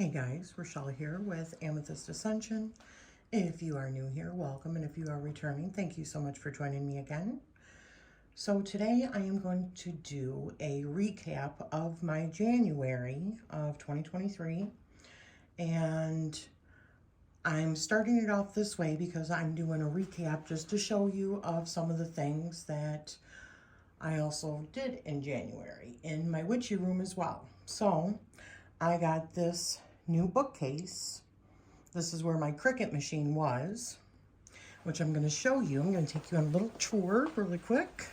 Hey guys, Rochelle here with Amethyst Ascension. If you are new here, welcome, and if you are returning, thank you so much for joining me again. So today I am going to do a recap of my January of 2023, and I'm starting it off this way because I'm doing a recap just to show you of some of the things that I also did in January in my witchy room as well. So I got this new bookcase. This is where my Cricut machine was, which I'm going to show you. I'm going to take you on a little tour really quick.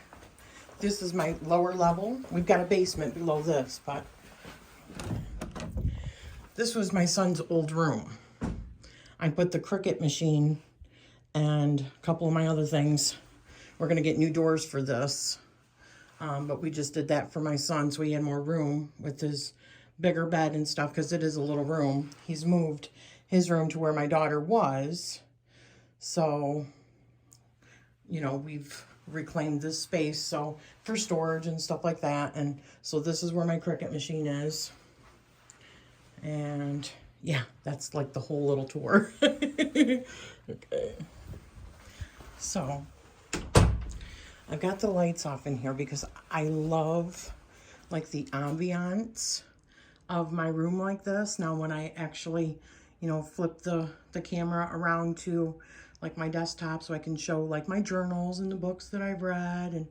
This is my lower level. We've got a basement below this, but this was my son's old room. I put the Cricut machine and a couple of my other things. We're going to get new doors for this, but we just did that for my son so he had more room with his bigger bed and stuff, because it is a little room. He's moved his room to where my daughter was, so you know, we've reclaimed this space so for storage and stuff like that. And so this is where my Cricut machine is, and yeah, that's like the whole little tour. Okay, so I've got the lights off in here because I love like the ambiance of my room like this. Now when I actually, you know, flip the camera around to like my desktop so I can show like my journals and the books that I've read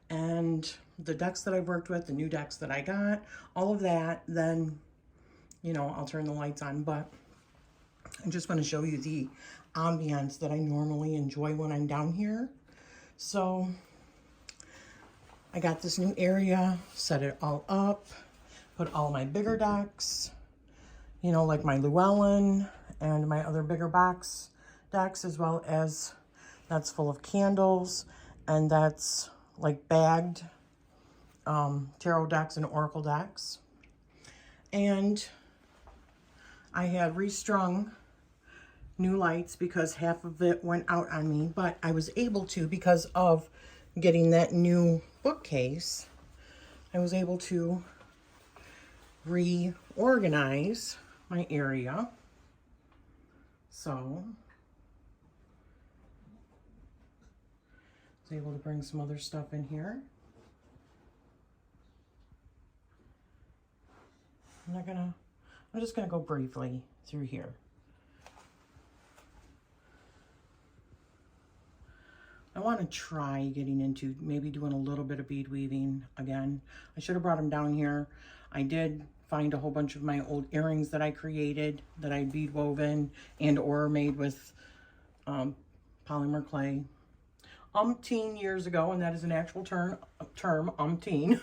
and the decks that I've worked with, the new decks that I got, all of that, then, you know, I'll turn the lights on. But I just want to show you the ambiance that I normally enjoy when I'm down here. So I got this new area, set it all up, put all my bigger decks, you know, like my Llewellyn and my other bigger box decks, as well as that's full of candles, and that's like bagged tarot decks and oracle decks. And I had restrung new lights because half of it went out on me, but I was able to, because of getting that new bookcase, I was able to reorganize my area. So I was able to bring some other stuff in here. I'm just gonna go briefly through here. I want to try getting into maybe doing a little bit of bead weaving again. I should have brought them down here. I did find a whole bunch of my old earrings that I created that I bead woven and or made with polymer clay umpteen years ago, and that is an actual term umpteen.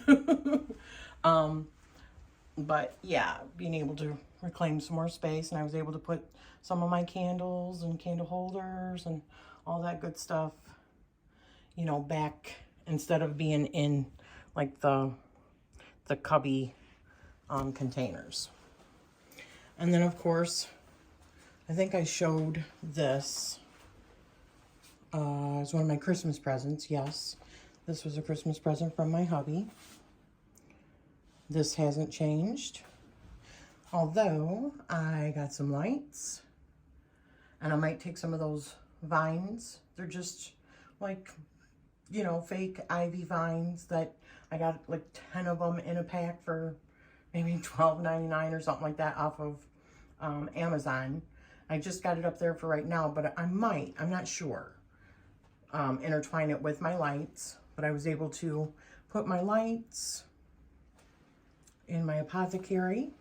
But yeah, being able to reclaim some more space, and I was able to put some of my candles and candle holders and all that good stuff, you know, back instead of being in like the cubby containers. And then of course, I think I showed this as one of my Christmas presents. Yes, this was a Christmas present from my hubby. This hasn't changed, although I got some lights, and I might take some of those vines. They're just like, you know, fake ivy vines that I got like 10 of them in a pack for maybe $12.99 or something like that off of Amazon. I just got it up there for right now, but I might, I'm not sure, intertwine it with my lights. But I was able to put my lights in my apothecary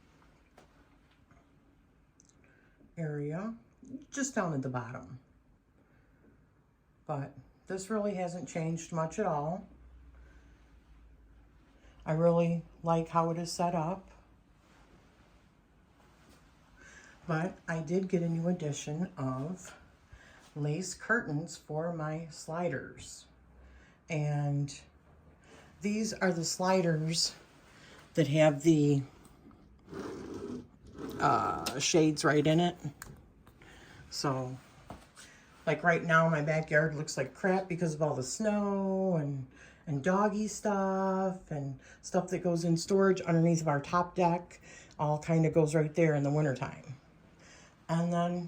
area, just down at the bottom. But this really hasn't changed much at all. I really like how it is set up. But I did get a new addition of lace curtains for my sliders. And these are the sliders that have the shades right in it. So like right now my backyard looks like crap because of all the snow and doggy stuff and stuff that goes in storage underneath of our top deck. all kind of goes right there in the wintertime. And then,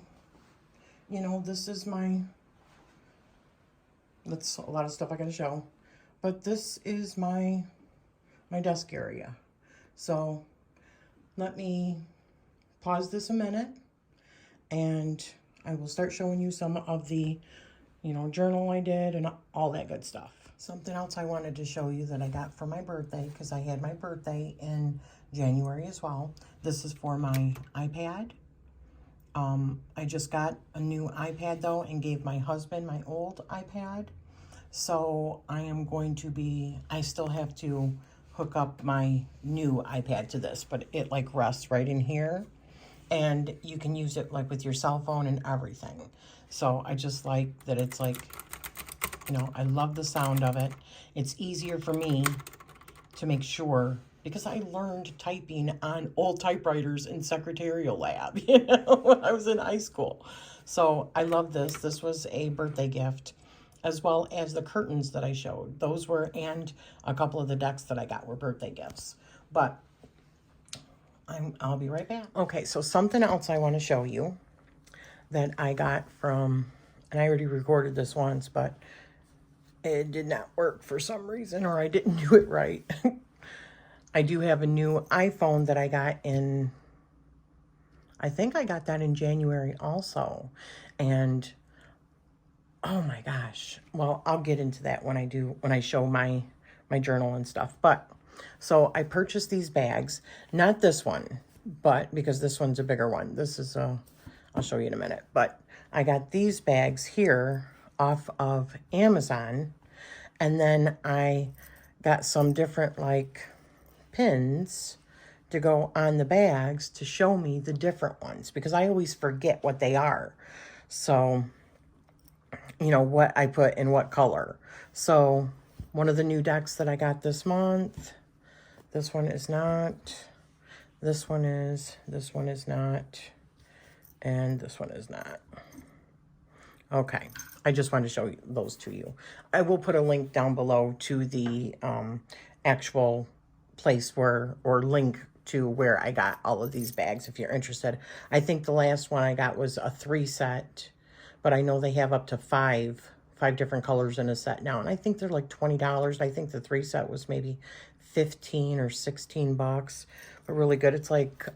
you know, this is that's a lot of stuff I gotta show. But this is my desk area. So let me pause this a minute and I will start showing you some of the, you know, journal I did and all that good stuff. Something else I wanted to show you that I got for my birthday, because I had my birthday in January as well. This is for my iPad. I just got a new iPad though and gave my husband my old iPad. So I still have to hook up my new iPad to this, but it like rests right in here and you can use it like with your cell phone and everything. So I just like that it's like, you know, I love the sound of it. It's easier for me to make sure, because I learned typing on old typewriters in Secretarial Lab, you know, when I was in high school. So I love this. This was a birthday gift, as well as the curtains that I showed. Those were, and a couple of the decks that I got were birthday gifts. But I'll be right back. Okay, so something else I want to show you that I got from, and I already recorded this once, but it did not work for some reason, or I didn't do it right. I do have a new iPhone that I got in, I think I got that in January also. And oh my gosh. Well, I'll get into that when I show my journal and stuff. But so I purchased these bags, not this one, but because this one's a bigger one. This is I'll show you in a minute. But I got these bags here off of Amazon, and then I got some different like pins to go on the bags to show me the different ones, because I always forget what they are. So, you know, what I put in what color. So one of the new decks that I got this month, this one is not, this one is not, and this one is not. Okay, I just wanted to show you those to you. I will put a link down below to the actual place or link to where I got all of these bags if you're interested. I think the last one I got was a 3 set, but I know they have up to five different colors in a set now, and I think they're like $20. I think the 3 set was maybe 15 or 16 bucks, but really good. It's like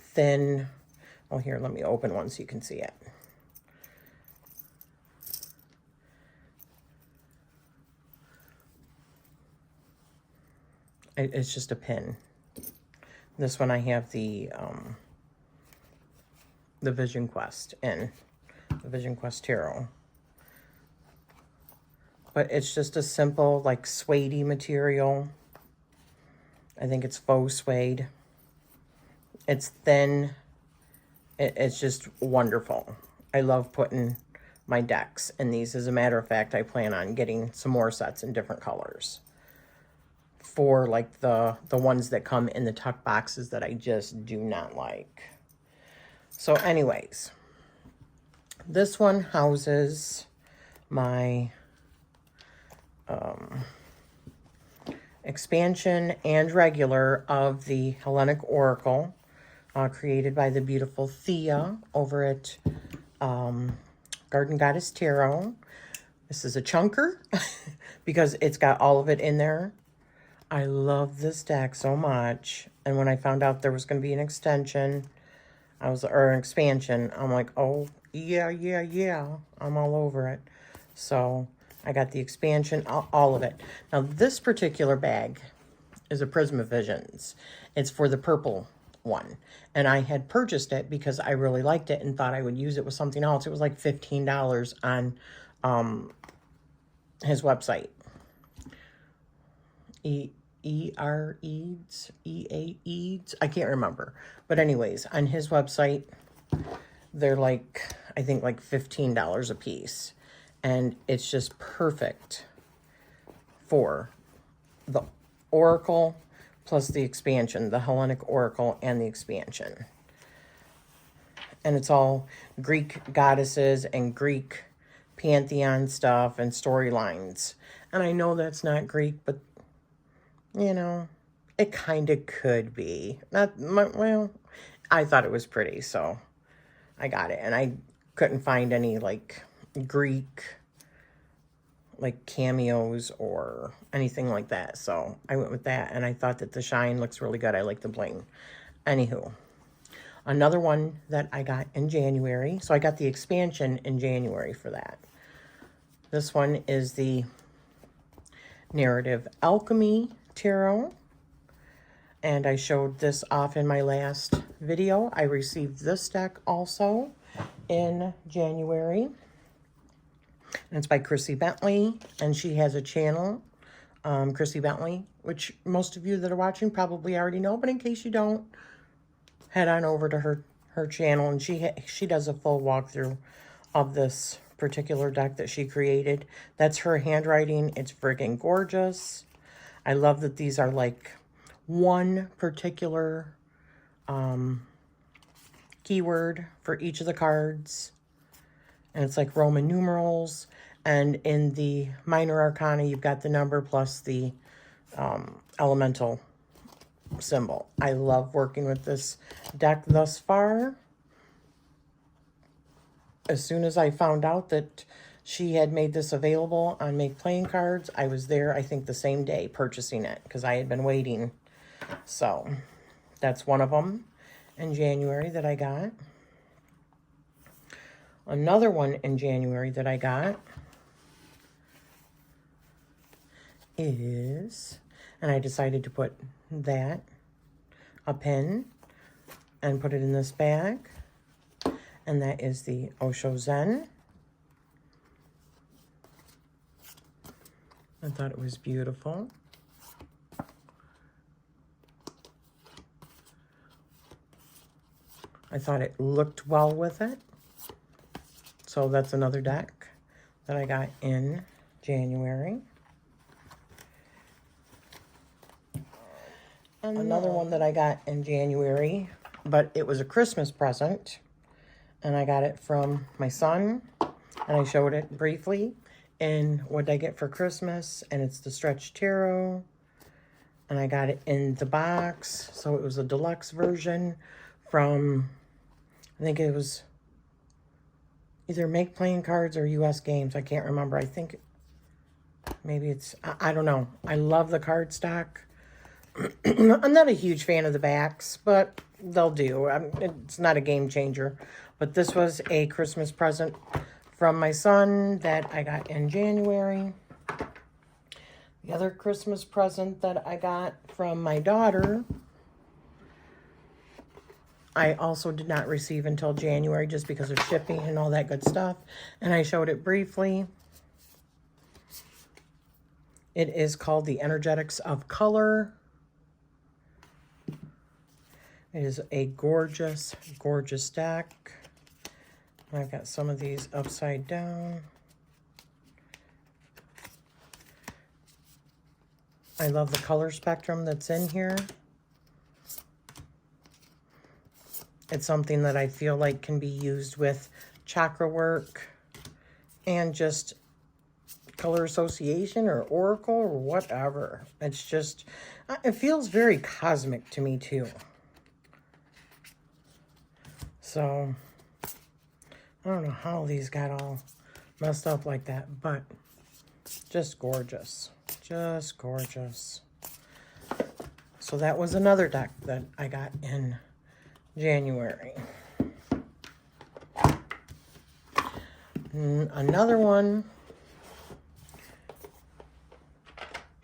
thin. Well, here, let me open one so you can see it. It's just a pin. This one I have the Vision Quest in, the Vision Quest Tarot. But it's just a simple, like, suede-y material. I think it's faux suede. It's thin. It's just wonderful. I love putting my decks in these. As a matter of fact, I plan on getting some more sets in different colors for like the ones that come in the tuck boxes that I just do not like. So anyways, this one houses my expansion and regular of the Hellenic Oracle, created by the beautiful Theia over at Garden Goddess Tarot. This is a chunker because it's got all of it in there. I love this deck so much. And when I found out there was going to be an extension, or an expansion, I'm like, oh, yeah. I'm all over it. So I got the expansion, all of it. Now, this particular bag is a Prisma Visions. It's for the purple one. And I had purchased it because I really liked it and thought I would use it with something else. It was like $15 on his website. Eads, I can't remember. But anyways, on his website, they're like, I think like $15 a piece. And it's just perfect for the Oracle plus the expansion, the Hellenic Oracle and the expansion. And it's all Greek goddesses and Greek pantheon stuff and storylines. And I know that's not Greek, but, you know, It kind of could be. Well, I thought it was pretty, so I got it. And I couldn't find any, like, Greek, like, cameos or anything like that. So I went with that, and I thought that the shine looks really good. I like the bling. Anywho, another one that I got in January. So I got the expansion in January for that. This one is the Narrative Alchemy Tarot. And I showed this off in my last video. I received this deck also in January. And it's by Krissie Bentley. And she has a channel, Krissie Bentley, which most of you that are watching probably already know. But in case you don't, head on over to her channel. And she does a full walkthrough of this particular deck that she created. That's her handwriting. It's friggin' gorgeous. I love that these are like one particular keyword for each of the cards. And it's like Roman numerals. And in the minor arcana, you've got the number plus the elemental symbol. I love working with this deck thus far. As soon as I found out that she had made this available on Make Playing Cards, I was there, I think, the same day purchasing it because I had been waiting. So that's one of them in January that I got. Another one in January that I got is, and I decided to put that, a pin, and put it in this bag. And that is the Osho Zen. I thought it was beautiful. I thought it looked well with it. So that's another deck that I got in January. Another one that I got in January, but it was a Christmas present. And I got it from my son. And I showed it briefly. And what did I get for Christmas? And it's the Stretch Tarot. And I got it in the box. So it was a deluxe version from, I think it was either Make Playing Cards or US Games. I can't remember. I think maybe it's, I don't know. I love the card stock. I'm not a huge fan of the backs, but they'll do. It's not a game changer. But this was a Christmas present from my son that I got in January. The other Christmas present that I got from my daughter, I also did not receive until January just because of shipping and all that good stuff. And I showed it briefly. It is called The Energetics of Color. It is a gorgeous, gorgeous deck. I've got some of these upside down. I love the color spectrum that's in here. It's something that I feel like can be used with chakra work and just color association or oracle or whatever. It's just, it feels very cosmic to me too. So, I don't know how these got all messed up like that, but just gorgeous. Just gorgeous. So that was another deck that I got in January. Another one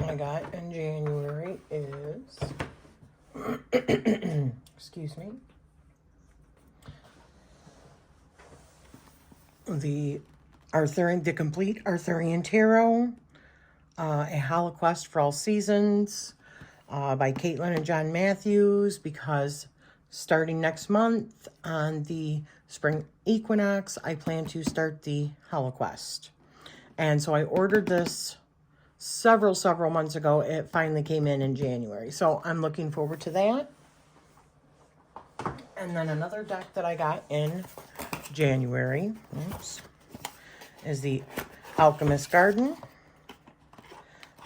I got in January is, excuse me, the Arthurian, the complete Arthurian Tarot, a Holocaust for All Seasons, by Caitlin and John Matthews, because starting next month on the spring equinox, I plan to start the Holocaust. And so I ordered this several months ago. It finally came in January. So I'm looking forward to that. And then another deck that I got in January, is the Alchemist Garden.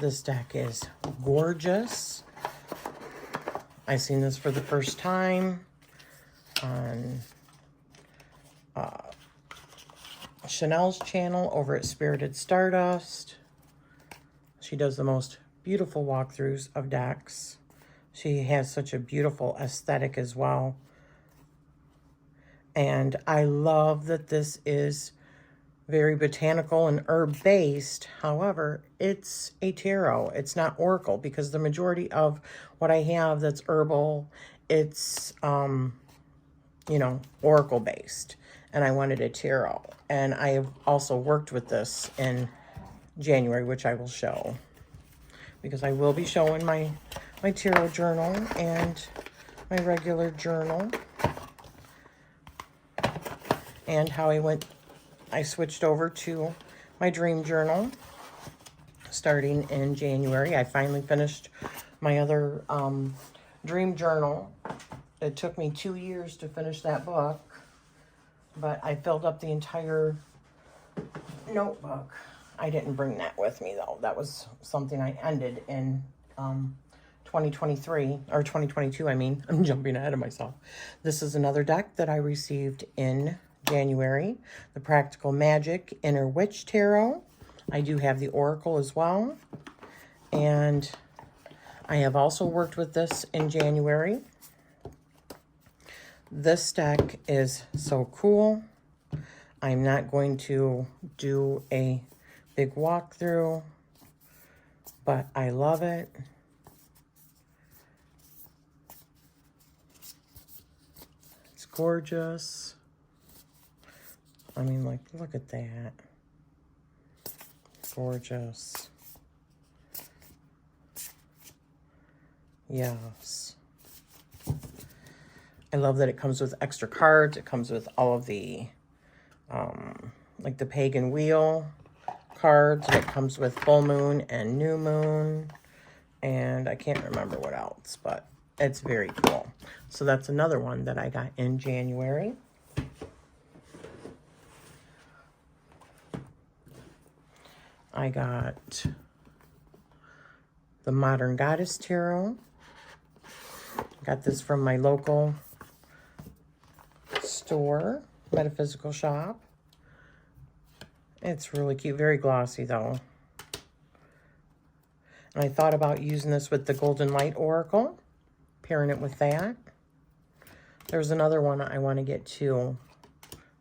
This deck is gorgeous. I seen this for the first time on Chanel's channel over at Spirited Stardust. She does the most beautiful walkthroughs of decks. She has such a beautiful aesthetic as well. And I love that this is very botanical and herb-based. However, it's a tarot. It's not oracle, because the majority of what I have that's herbal, it's, you know, oracle-based. And I wanted a tarot. And I have also worked with this in January, which I will show. Because I will be showing my tarot journal and my regular journal. And how I switched over to my dream journal starting in January. I finally finished my other dream journal. It took me 2 years to finish that book, but I filled up the entire notebook. I didn't bring that with me, though. That was something I ended in 2023, or 2022, I mean. I'm jumping ahead of myself. This is another deck that I received in January, the Practical Magic Inner Witch Tarot. I do have the Oracle as well. And I have also worked with this in January. This deck is so cool. I'm not going to do a big walkthrough, but I love it. It's gorgeous. I mean, like, look at that. Gorgeous. Yes. I love that it comes with extra cards. It comes with all of the, like the Pagan Wheel cards. And it comes with Full Moon and New Moon. And I can't remember what else, but it's very cool. So that's another one that I got in January. I got the Modern Goddess Tarot. Got this from my local store, metaphysical shop. It's really cute, very glossy though. And I thought about using this with the Golden Light Oracle, pairing it with that. There's another one I want to get too.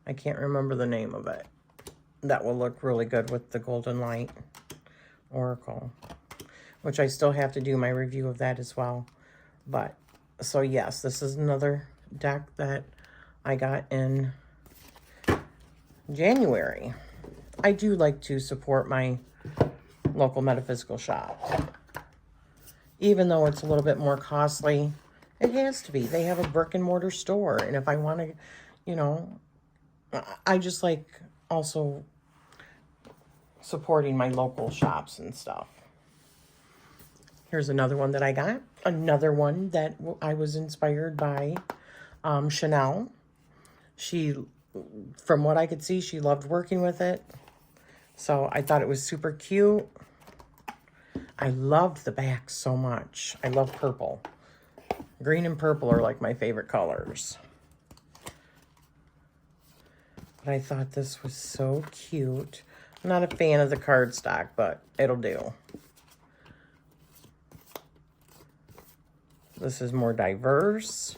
I can't remember the name of it. That will look really good with the Golden Light Oracle, which I still have to do my review of that as well. But, so yes, this is another deck that I got in January. I do like to support my local metaphysical shop. Even though it's a little bit more costly, it has to be. They have a brick and mortar store. And if I want to, you know, I just like also supporting my local shops and stuff. Here's another one that I got. Another one that I was inspired by Chanel. She, from what I could see, she loved working with it. So I thought it was super cute. I loved the back so much. I love purple. Green and purple are like my favorite colors. But I thought this was so cute. I'm not a fan of the cardstock, but it'll do. This is more diverse,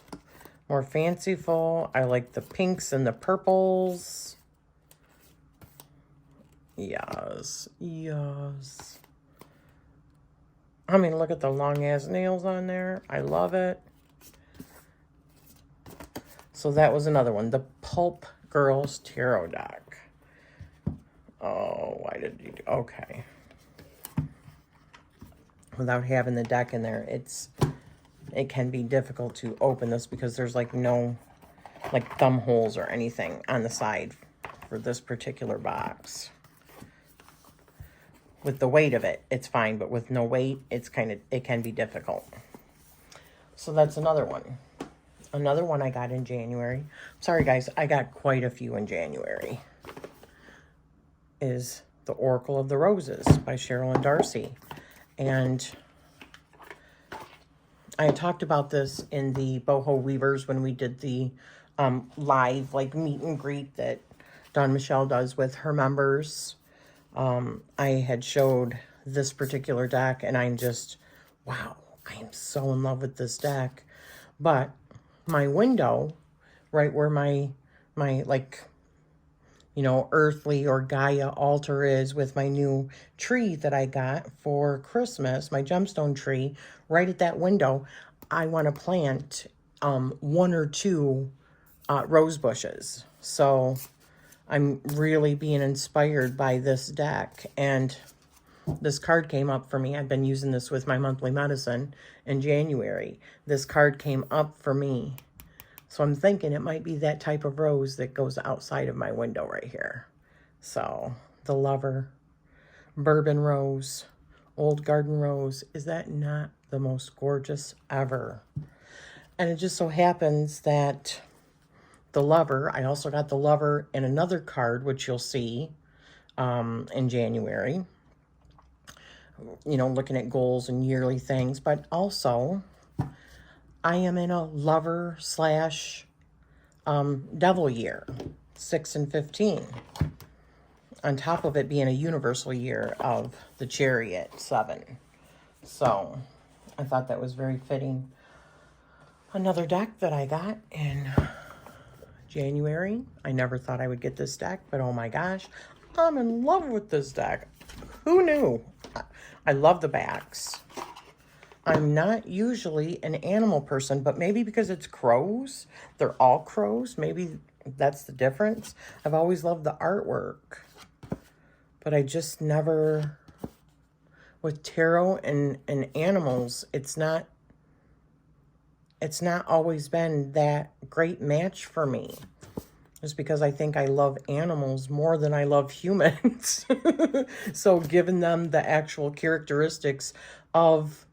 more fanciful. I like the pinks and the purples. Yes, yes. I mean, look at the long-ass nails on there. I love it. So that was another one, the Pulp Girls Tarot deck. Oh, why did you do... Okay. Without having the deck in there, it can be difficult to open this because there's like no like thumb holes or anything on the side for this particular box. With the weight of it, it's fine, but with no weight, it can be difficult. So that's another one. Another one I got in January. Sorry guys, I got quite a few in January. Is The Oracle of the Roses by Cheryl and Darcy. And I talked about this in the Boho Weavers when we did the live like meet and greet that Dawn Michelle does with her members. I had showed this particular deck, and I'm just, wow, I am so in love with this deck. But my window, right where my like, you know, earthly or Gaia altar is with my new tree that I got for Christmas, my gemstone tree, right at that window, I want to plant 1 or 2 rose bushes. So I'm really being inspired by this deck, and this card came up for me. I've been using this with my monthly medicine in January. This card came up for me. So I'm thinking it might be that type of rose that goes outside of my window right here. So the Lover, Bourbon Rose, Old Garden Rose. Is that not the most gorgeous ever? And it just so happens that the Lover, I also got the Lover in another card, which you'll see in January. You know, looking at goals and yearly things, but also I am in a Lover / Devil year, 6 and 15. On top of it being a universal year of the Chariot, 7. So I thought that was very fitting. Another deck that I got in January. I never thought I would get this deck, but oh my gosh, I'm in love with this deck. Who knew? I love the backs. I'm not usually an animal person, but maybe because it's crows, they're all crows, maybe that's the difference. I've always loved the artwork, but I just never, with tarot and animals, it's not always been that great match for me. Just because I think I love animals more than I love humans. So giving them the actual characteristics of,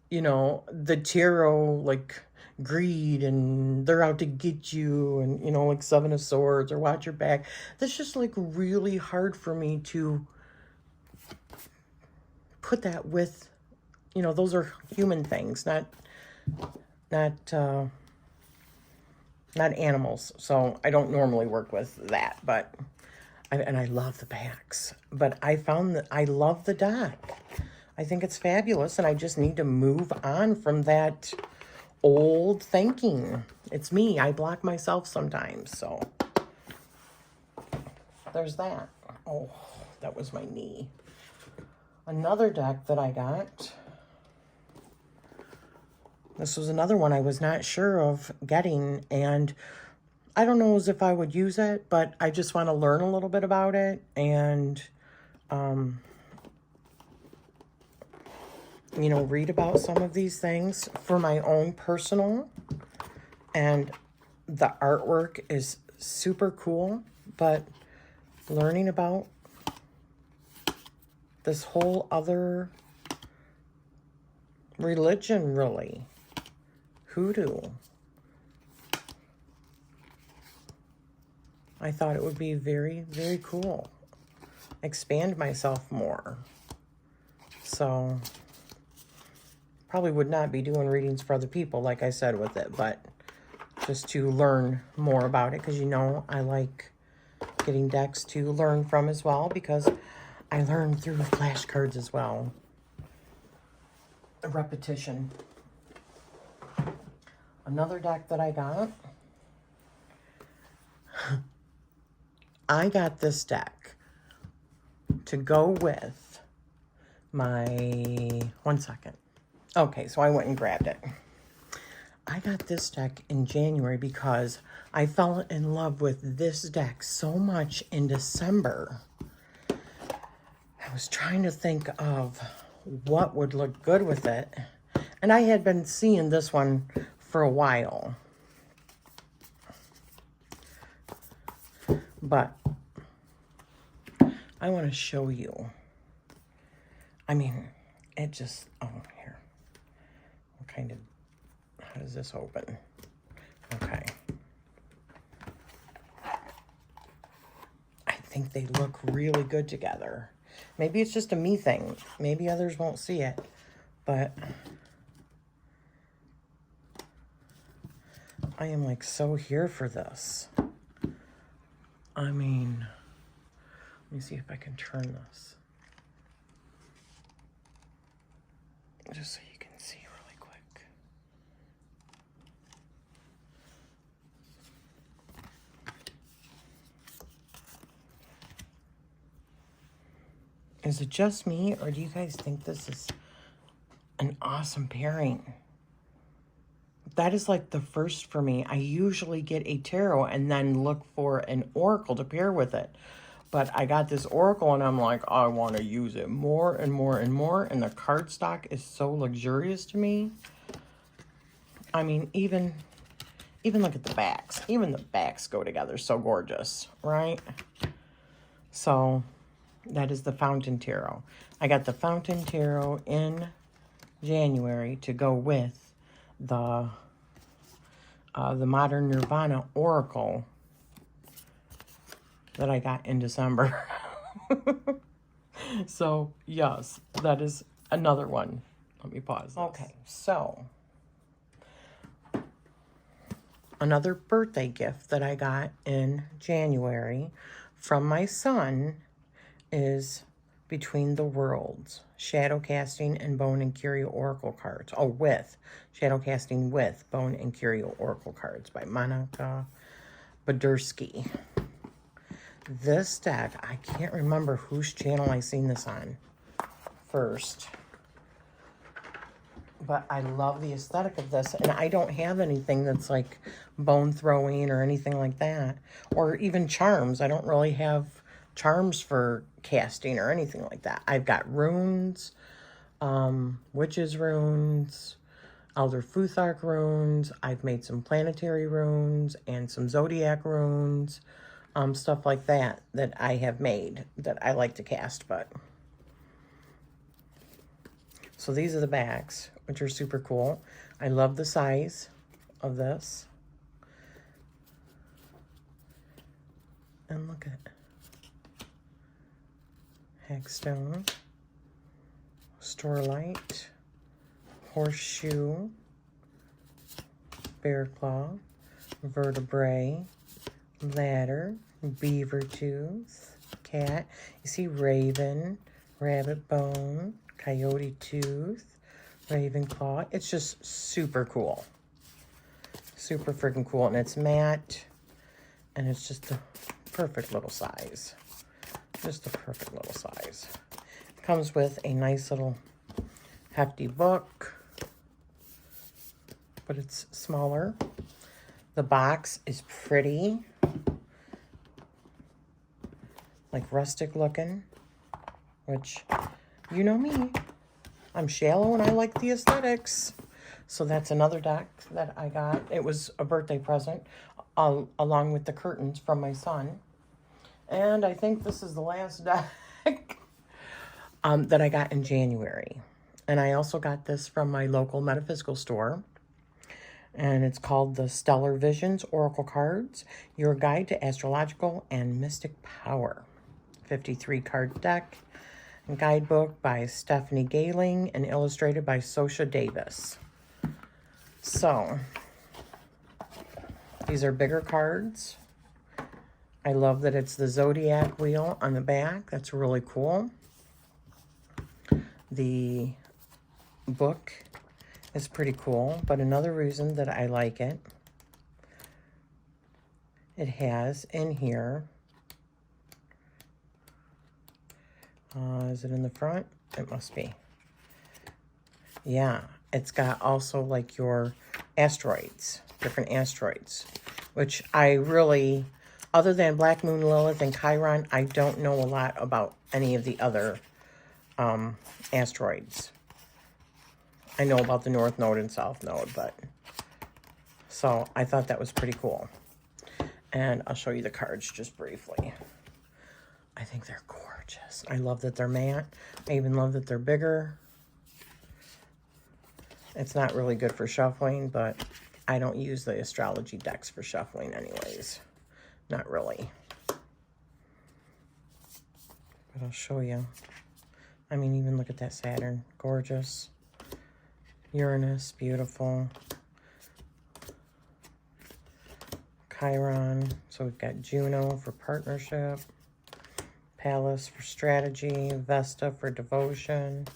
you know, the tarot, like greed and they're out to get you and, you know, like 7 of Swords or watch your back. That's just like really hard for me to put that with, you know, those are human things, not animals. So I don't normally work with that, but I love the backs, but I found that I love the deck. I think it's fabulous, and I just need to move on from that old thinking. It's me. I block myself sometimes, so there's that. Oh, that was my knee. Another deck that I got. This was another one I was not sure of getting, and I don't know as if I would use it, but I just want to learn a little bit about it, and you know, read about some of these things for my own personal. And the artwork is super cool, but learning about this whole other religion, really, Hoodoo, I thought it would be very, very cool. Expand myself more. So probably would not be doing readings for other people, like I said with it, but just to learn more about it, because, you know, I like getting decks to learn from as well, because I learn through flashcards as well. A repetition. Another deck that I got this deck to go with my, 1 second. Okay, so I went and grabbed it. I got this deck in January because I fell in love with this deck so much in December. I was trying to think of what would look good with it. And I had been seeing this one for a while. But I want to show you. I mean, it just, oh, here. What kind of, how does this open? Okay. I think they look really good together. Maybe it's just a me thing. Maybe others won't see it. But I am like so here for this. I mean, let me see if I can turn this. Just so you can see really quick. Is it just me, or do you guys think this is an awesome pairing? That is like the first for me. I usually get a tarot and then look for an oracle to pair with it. But I got this oracle and I'm like, I want to use it more and more and more. And the cardstock is so luxurious to me. I mean, even look at the backs. Even the backs go together. So gorgeous, right? So that is the Fountain Tarot. I got the Fountain Tarot in January to go with the Modern Nirvana Oracle that I got in December. So, yes, that is another one. Let me pause this. Okay, so another birthday gift that I got in January from my son is Between the Worlds, Shadow Casting and Bone and Curio Oracle Cards. Oh, with Shadow Casting with Bone and Curio Oracle Cards by Monica Badursky. This deck, I can't remember whose channel I seen this on first, but I love the aesthetic of this, and I don't have anything that's like bone throwing or anything like that, or even charms. I don't really have charms for casting or anything like that. I've got runes, witches runes, Elder Futhark runes. I've made some planetary runes and some zodiac runes, stuff like that I have made that I like to cast. But so these are the backs, which are super cool. I love the size of this. And look at Hagstone, Starlight, Horseshoe, Bear Claw, Vertebrae, Ladder, Beaver Tooth, Cat. You see Raven, Rabbit Bone, Coyote Tooth, Raven Claw. It's just super cool. Super freaking cool. And it's matte. And it's just a perfect little size. Just a perfect little size. It comes with a nice little hefty book, but it's smaller. The box is pretty, like rustic looking, which, you know me, I'm shallow and I like the aesthetics. So that's another deck that I got. It was a birthday present along with the curtains from my son. And I think this is the last deck that I got in January. And I also got this from my local metaphysical store. And it's called the Stellar Visions Oracle Cards, Your Guide to Astrological and Mystic Power. 53 card deck and guidebook by Stephanie Gailing and illustrated by Sosha Davis. So, these are bigger cards. I love that it's the zodiac wheel on the back. That's really cool. The book is pretty cool, but another reason that I like it, it has in here, is it in the front? It must be. Yeah, it's got also like your asteroids, different asteroids, which I really, other than Black Moon, Lilith, and Chiron, I don't know a lot about any of the other asteroids. I know about the North Node and South Node, but so I thought that was pretty cool. And I'll show you the cards just briefly. I think they're gorgeous. I love that they're matte. I even love that they're bigger. It's not really good for shuffling, but I don't use the astrology decks for shuffling anyways. Not really. But I'll show you. I mean, even look at that Saturn. Gorgeous. Uranus, beautiful. Chiron. So we've got Juno for partnership, Palace for strategy, Vesta for devotion.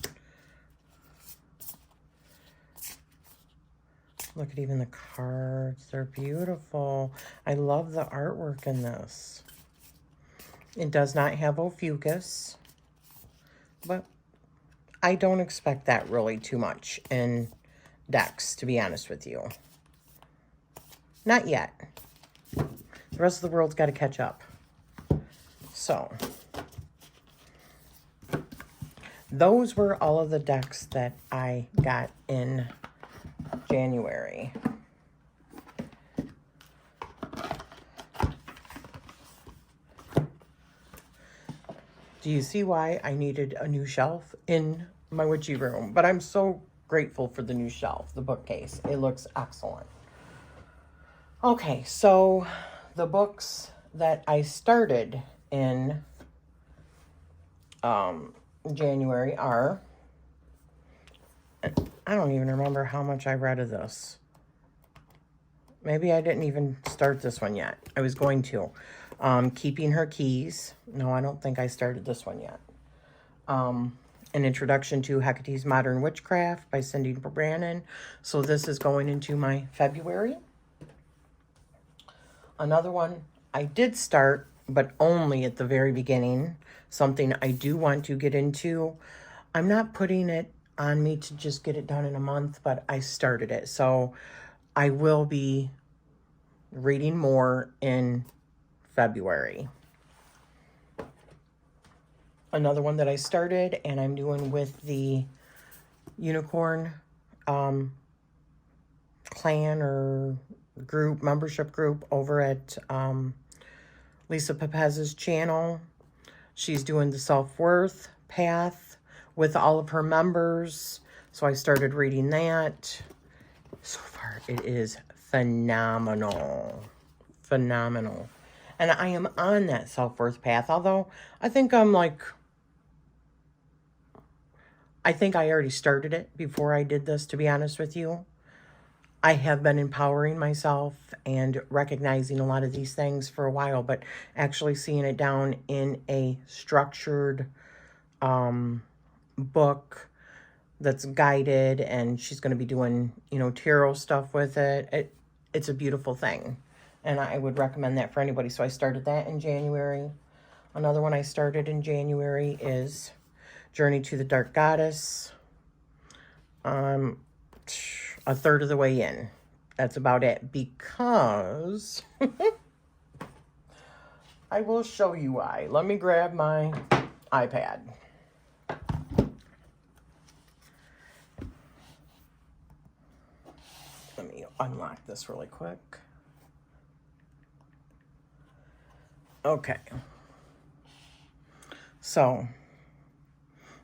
Look at even the cards. They're beautiful. I love the artwork in this. It does not have Ophiuchus, but I don't expect that really too much in decks, to be honest with you. Not yet. The rest of the world's got to catch up. So, those were all of the decks that I got in January. Do you see why I needed a new shelf in my witchy room? But I'm so grateful for the new shelf, the bookcase. It looks excellent. Okay, so the books that I started in January are, I don't even remember how much I read of this. Maybe I didn't even start this one yet. I was going to. Keeping Her Keys. No, I don't think I started this one yet. An Introduction to Hecate's Modern Witchcraft by Cindy Brannon. So this is going into my February. Another one I did start, but only at the very beginning. Something I do want to get into. I'm not putting it on me to just get it done in a month, but I started it. So I will be reading more in February. Another one that I started and I'm doing with the Unicorn clan or group, membership group over at Lisa Pepez's channel. She's doing the self-worth path with all of her members. So I started reading that. So far, it is phenomenal. Phenomenal. And I am on that self-worth path. Although, I think I already started it before I did this, to be honest with you. I have been empowering myself and recognizing a lot of these things for a while, but actually seeing it down in a structured book that's guided, and she's going to be doing, tarot stuff with it. It's a beautiful thing, and I would recommend that for anybody. So I started that in January. Another one I started in January is Journey to the Dark Goddess. A third of the way in. That's about it, because I will show you why. Let me grab my iPad. Let me unlock this really quick. Okay. So,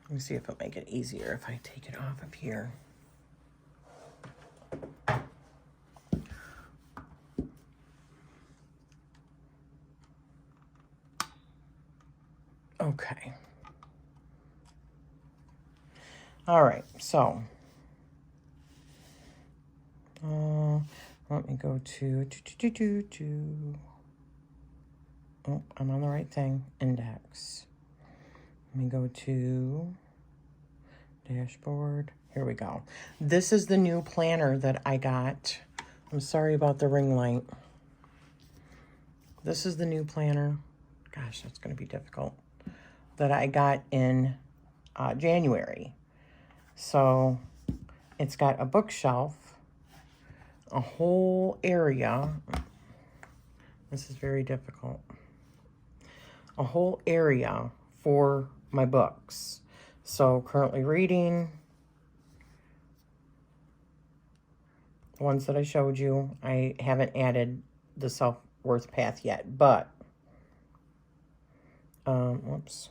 let me see if it'll make it easier if I take it off of here. Okay. All right, so let me go to oh, I'm on the right thing. Index. Let me go to dashboard. Here we go. This is the new planner that I got. I'm sorry about the ring light. This is the new planner. Gosh, that's going to be difficult. That I got in January. So it's got a bookshelf, a whole area. This is very difficult. A whole area for my books. So currently reading the ones that I showed you. I haven't added the self-worth path yet, but whoops.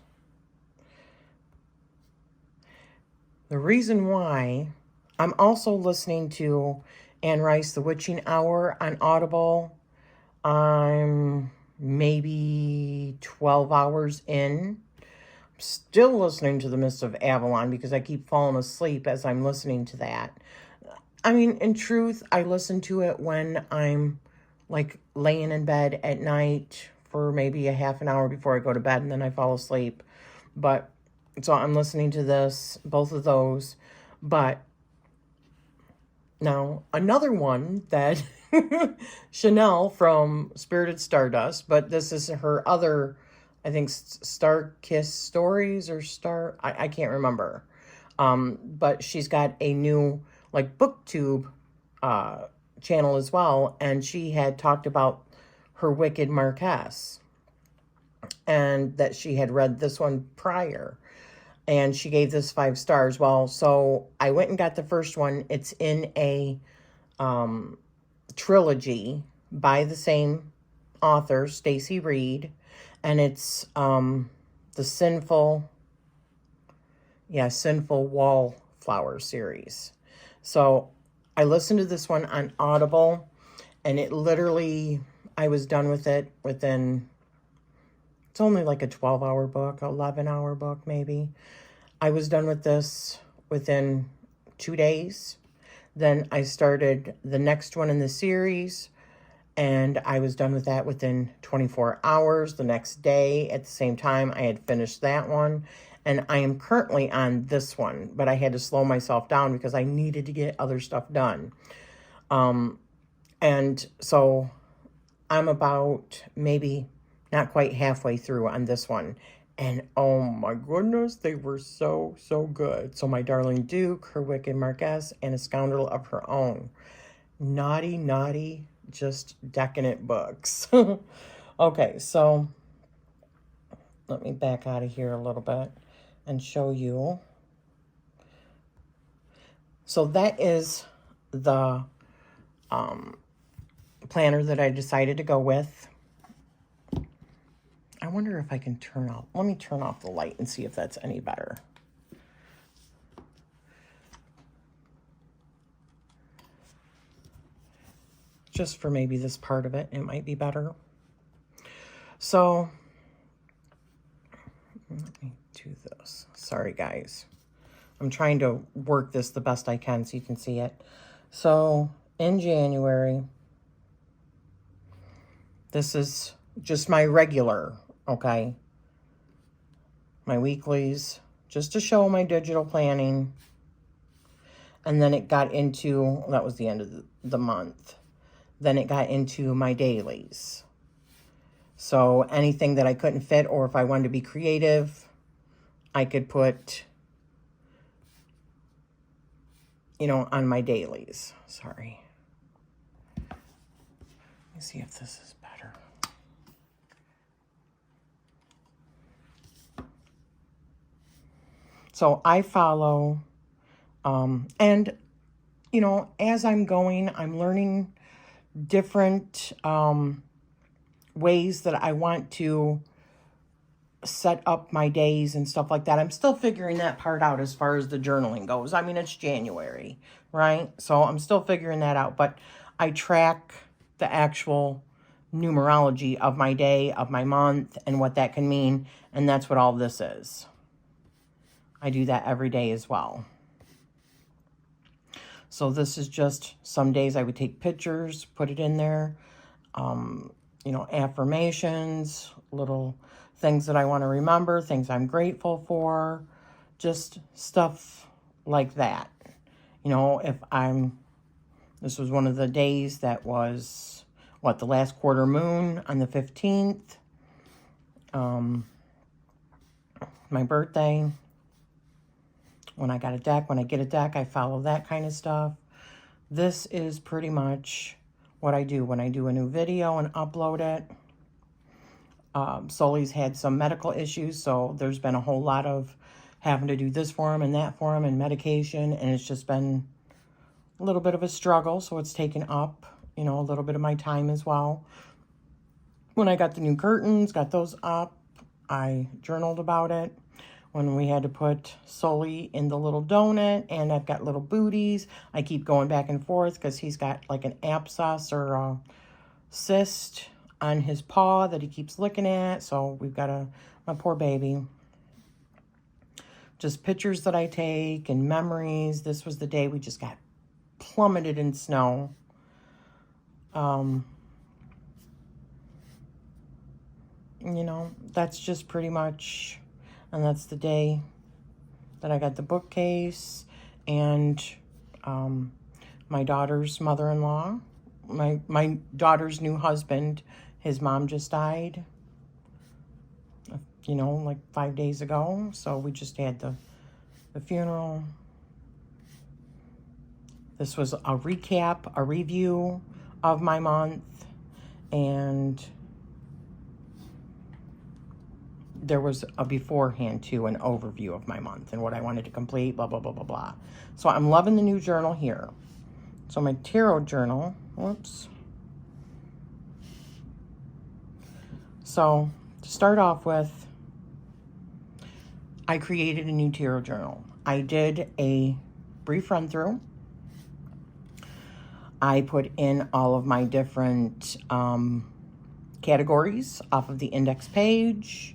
The reason why I'm also listening to Anne Rice, The Witching Hour on Audible. I'm maybe 12 hours in. I'm still listening to The Mist of Avalon because I keep falling asleep as I'm listening to that. I mean, in truth, I listen to it when I'm like laying in bed at night for maybe a half an hour before I go to bed, and then I fall asleep. But so I'm listening to this, both of those. But now another one that Chanel from Spirited Stardust, but this is her other, I think, Star Kiss Stories or I can't remember. But she's got a new like booktube channel as well, and she had talked about her Wicked Marquess, and that she had read this one prior, and she gave this 5 stars. Well, so I went and got the first one. It's in a trilogy by the same author, Stacy Reed, and it's the Sinful Wallflower series. So I listened to this one on Audible, and it literally, I was done with it within, it's only like a 12-hour book, 11-hour book maybe. I was done with this within 2 days. Then I started the next one in the series, and I was done with that within 24 hours. The next day at the same time, I had finished that one. And I am currently on this one, but I had to slow myself down because I needed to get other stuff done. And so I'm about maybe not quite halfway through on this one. And oh my goodness, they were so, so good. So My Darling Duke, Her Wicked Marquess, and A Scoundrel of Her Own. Naughty, naughty, just decadent books. Okay, so let me back out of here a little bit and show you. So that is the planner that I decided to go with. I wonder if I can turn off, let me turn off the light and see if that's any better. Just for maybe this part of it, it might be better. So let me do this. Sorry, guys. I'm trying to work this the best I can so you can see it. So in January, this is just my regular, okay? My weeklies, just to show my digital planning. And then it got into, that was the end of the month. Then it got into my dailies. So anything that I couldn't fit, or if I wanted to be creative, I could put, you know, on my dailies. Sorry. Let me see if this is better. So I follow, and, you know, as I'm going, I'm learning different ways that I want to set up my days and stuff like that. I'm still figuring that part out as far as the journaling goes. I mean, it's January, right? So I'm still figuring that out, but I track the actual numerology of my day, of my month, and what that can mean, and that's what all this is. I do that every day as well. So this is just, some days I would take pictures, put it in there, you know, affirmations, little things that I want to remember, things I'm grateful for, just stuff like that. You know, if this was one of the days that was, what, the last quarter moon on the 15th, my birthday. When I get a deck, I follow that kind of stuff. This is pretty much what I do when I do a new video and upload it. Sully's had some medical issues, so there's been a whole lot of having to do this for him and that for him and medication, and it's just been a little bit of a struggle, so it's taken up, you know, a little bit of my time as well. When I got the new curtains, got those up, I journaled about it. When we had to put Sully in the little donut, and I've got little booties, I keep going back and forth because he's got like an abscess or a cyst on his paw that he keeps looking at. So we've got my poor baby. Just pictures that I take and memories. This was the day we just got plummeted in snow. you know, that's just pretty much, and that's the day that I got the bookcase, and my daughter's mother-in-law, my daughter's new husband, his mom just died, you know, like 5 days ago. So we just had the funeral. This was a recap, a review of my month, and there was a beforehand too, an overview of my month and what I wanted to complete, blah, blah, blah, blah, blah. So I'm loving the new journal here. So my tarot journal, whoops. So to start off with, I created a new tarot journal. I did a brief run through. I put in all of my different categories off of the index page.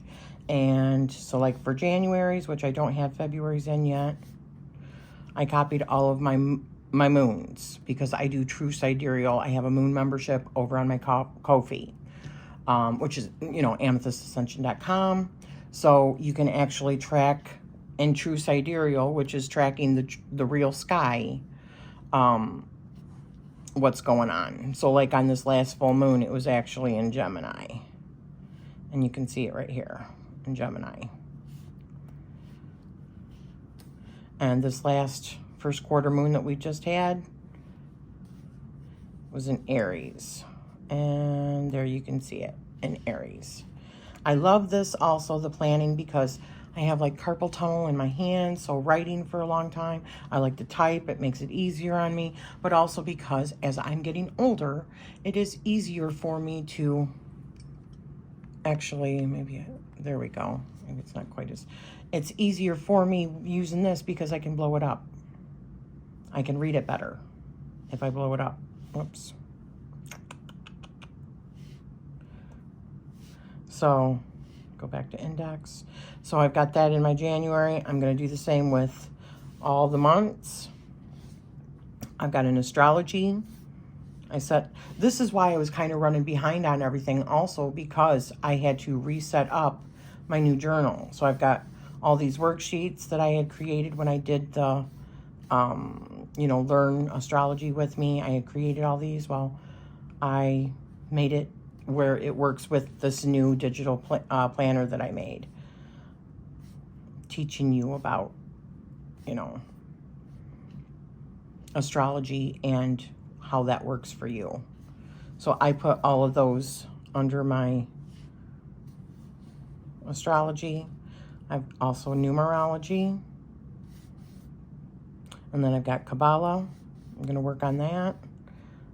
And so like for January's, which I don't have February's in yet, I copied all of my moons because I do true sidereal. I have a moon membership over on my Ko-fi, which is, you know, amethystascension.com. So you can actually track in true sidereal, which is tracking the real sky, what's going on. So like on this last full moon, it was actually in Gemini. And you can see it right here in Gemini. And this last first quarter moon that we just had was in Aries. And there you can see it in Aries. I love this also, the planning, because I have like carpal tunnel in my hand, so writing for a long time. I like to type, it makes it easier on me, but also because as I'm getting older, it is easier for me to actually, maybe, there we go. Maybe it's not quite as, it's easier for me using this because I can blow it up. I can read it better if I blow it up. Whoops. So go back to index. So I've got that in my January. I'm going to do the same with all the months. I've got an astrology. This is why I was kind of running behind on everything also, because I had to reset up my new journal. So I've got all these worksheets that I had created when I did the, you know, learn astrology with me. I had created all these. Well, I made it where it works with this new digital planner that I made, teaching you about, you know, astrology and how that works for you. So I put all of those under my astrology. I've also numerology, and then I've got Kabbalah. I'm going to work on that.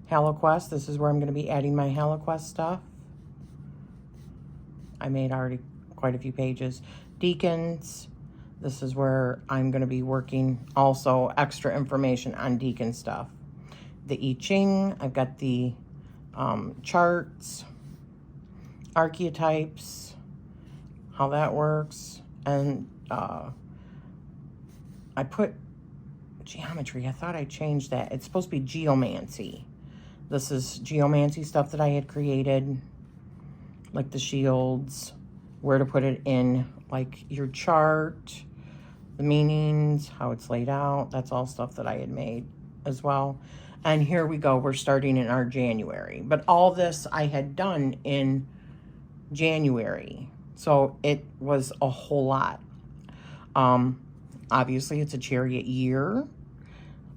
HaloQuest, this is where I'm going to be adding my HaloQuest stuff. I made already quite a few pages. Deacons, this is where I'm going to be working also extra information on Deacon stuff. The I Ching, I've got the charts, archetypes, how that works, and I put geometry. I thought I changed that. It's supposed to be geomancy. This is geomancy stuff that I had created, like the shields, where to put it in, like your chart, the meanings, how it's laid out. That's all stuff that I had made as well. And here we go. We're starting in our January. But all this I had done in January. So it was a whole lot. Obviously, it's a chariot year.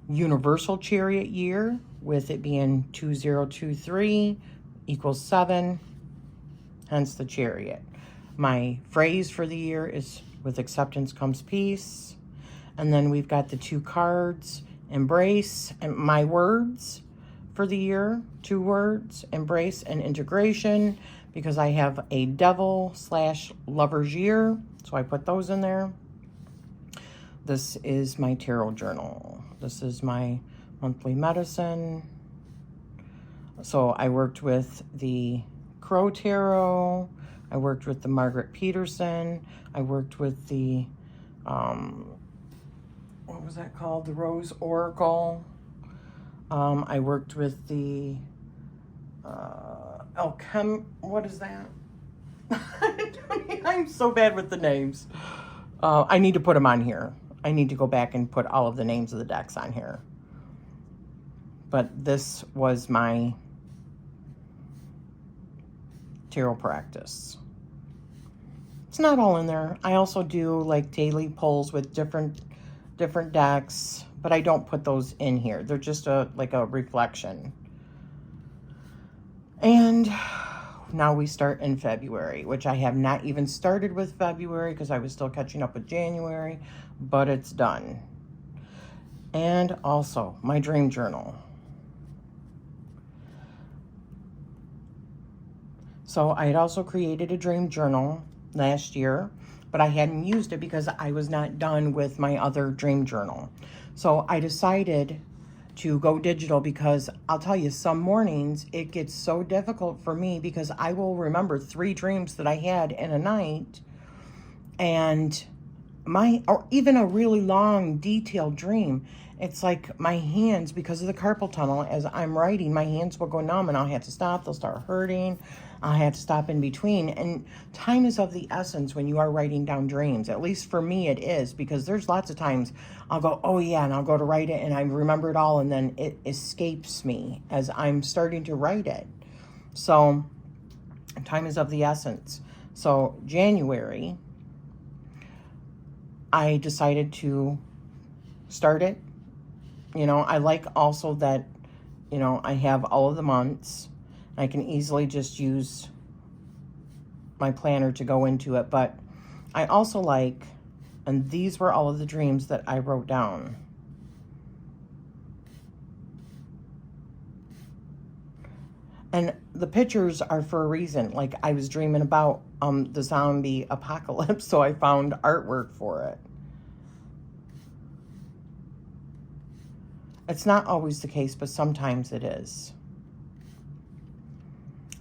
Universal chariot year, with it being 2023 equals 7, hence the chariot. My phrase for the year is, with acceptance comes peace. And then we've got the 2 cards, embrace, and my words for the year, 2 words, embrace and integration, because I have a devil/lover's year, so I put those in there. This is my tarot journal. This is my monthly medicine. So I worked with the Crow Tarot. I worked with the Margaret Peterson. I worked with the, what was that called? The Rose Oracle. I worked with the Alchemy, what is that? I'm so bad with the names. I need to put them on here. I need to go back and put all of the names of the decks on here. But this was my tarot practice. It's not all in there. I also do like daily pulls with different decks, but I don't put those in here. They're just like a reflection. And now we start in February, which I have not even started with February because I was still catching up with January, but it's done. And also my dream journal. So I had also created a dream journal last year, but I hadn't used it because I was not done with my other dream journal. So I decided to go digital because I'll tell you, some mornings it gets so difficult for me because I will remember 3 dreams that I had in a night, and or even a really long detailed dream. It's like my hands, because of the carpal tunnel, as I'm writing, my hands will go numb and I'll have to stop. They'll start hurting. I'll have to stop in between. And time is of the essence when you are writing down dreams. At least for me it is, because there's lots of times I'll go, oh yeah, and I'll go to write it and I remember it all, and then it escapes me as I'm starting to write it. So time is of the essence. So January, I decided to start it. You know, I like also that, you know, I have all of the months. I can easily just use my planner to go into it. But I also like, and these were all of the dreams that I wrote down. And the pictures are for a reason. Like, I was dreaming about the zombie apocalypse, so I found artwork for it. It's not always the case, but sometimes it is.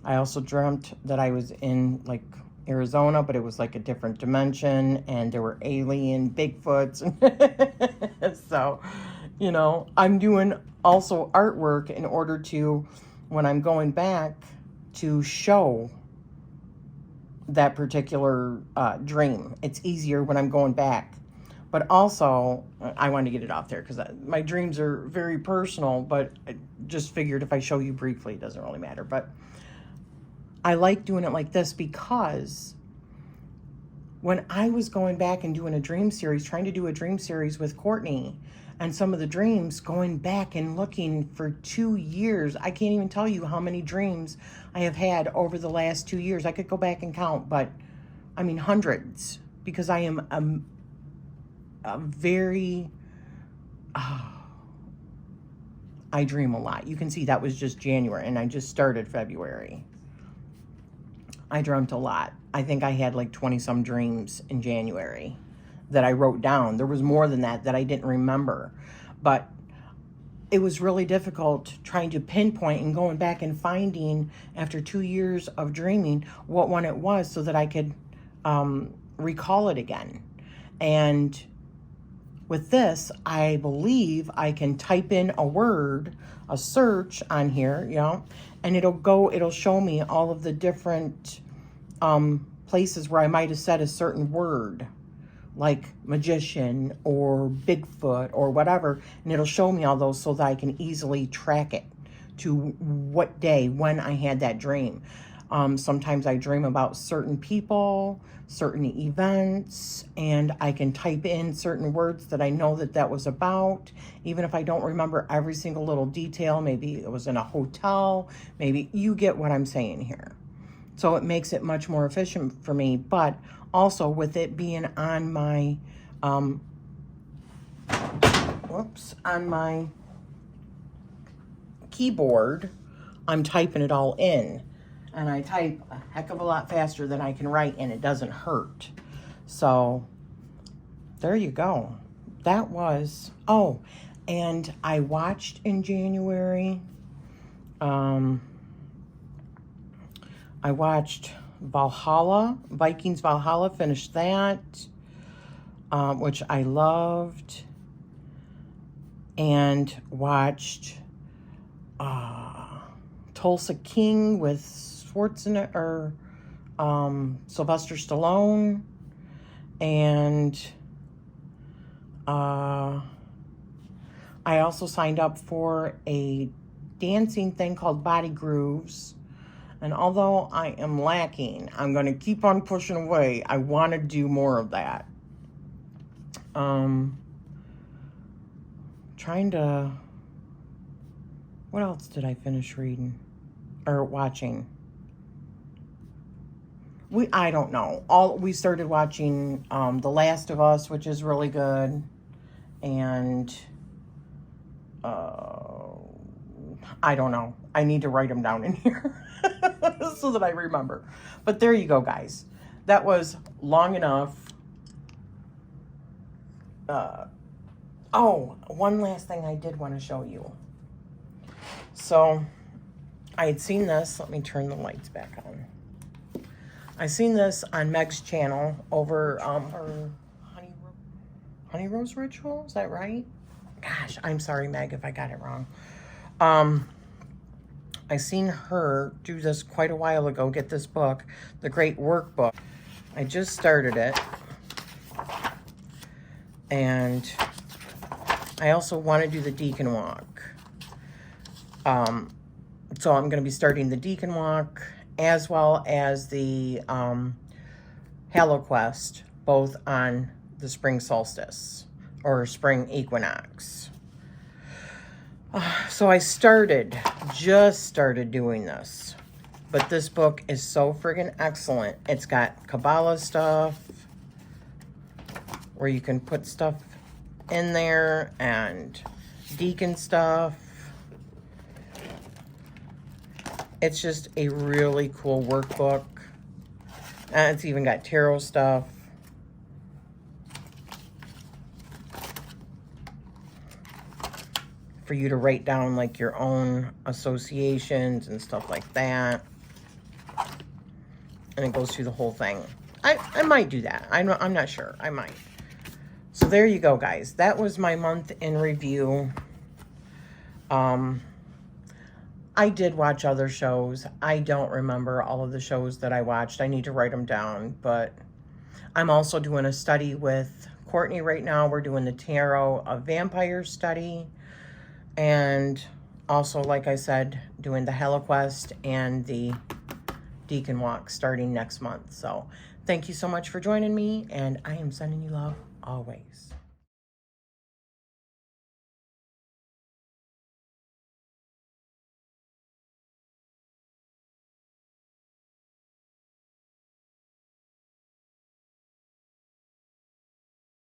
I also dreamt that I was in, like, Arizona, but it was like a different dimension, and there were alien Bigfoots. So, you know, I'm doing also artwork in order to, when I'm going back, to show that particular dream. It's easier when I'm going back. But also, I wanted to get it off there because my dreams are very personal, but I just figured if I show you briefly, it doesn't really matter. But I like doing it like this because when I was going back and doing a dream series, trying to do a dream series with Courtney, and some of the dreams, going back and looking for 2 years, I can't even tell you how many dreams I have had over the last 2 years. I could go back and count, but I mean hundreds, because I am a very, I dream a lot. You can see that was just January, and I just started February. I dreamt a lot. I think I had like 20-some dreams in January that I wrote down. There was more than that I didn't remember. But it was really difficult trying to pinpoint and going back and finding, after 2 years of dreaming, what one it was so that I could recall it again. And with this, I believe I can type in a word, a search on here, you know, and it'll show me all of the different places where I might have said a certain word, like magician or Bigfoot or whatever, and it'll show me all those so that I can easily track it to what day, when I had that dream. Sometimes I dream about certain people, certain events, and I can type in certain words that I know that was about, even if I don't remember every single little detail. Maybe it was in a hotel, maybe you get what I'm saying here. So it makes it much more efficient for me, but also with it being on my, on my keyboard, I'm typing it all in. And I type a heck of a lot faster than I can write, and it doesn't hurt. So there you go. That was, oh, and I watched in January, I watched Vikings Valhalla, finished that, which I loved, and watched Tulsa King with Schwarzenegger, Sylvester Stallone, and I also signed up for a dancing thing called Body Grooves. And although I am lacking, I'm going to keep on pushing away. I want to do more of that. Trying to... What else did I finish reading? Or watching? I don't know. We started watching The Last of Us, which is really good. And... I don't know. I need to write them down in here so that I remember. But there you go, guys. That was long enough. Oh, one last thing I did want to show you. So, I had seen this. Let me turn the lights back on. I seen this on Meg's channel over her Honey Rose Ritual. Is that right? Gosh, I'm sorry, Meg, if I got it wrong. I seen her do this quite a while ago, get this book, The Great Workbook. I just started it. And I also want to do the Deacon Walk. So I'm going to be starting the Deacon Walk as well as the HalloQuest, both on the spring solstice or spring equinox. So I just started doing this. But this book is so friggin' excellent. It's got Kabbalah stuff where you can put stuff in there and deacon stuff. It's just a really cool workbook. And it's even got tarot stuff. For you to write down like your own associations and stuff like that. And it goes through the whole thing. I might do that. I'm not sure. I might. So there you go, guys. That was my month in review. I did watch other shows. I don't remember all of the shows that I watched. I need to write them down. But I'm also doing a study with Courtney right now. We're doing the Tarot of Vampire study. And also, like I said, doing the HelloQuest and the Deacon Walk starting next month. So thank you so much for joining me. And I am sending you love always.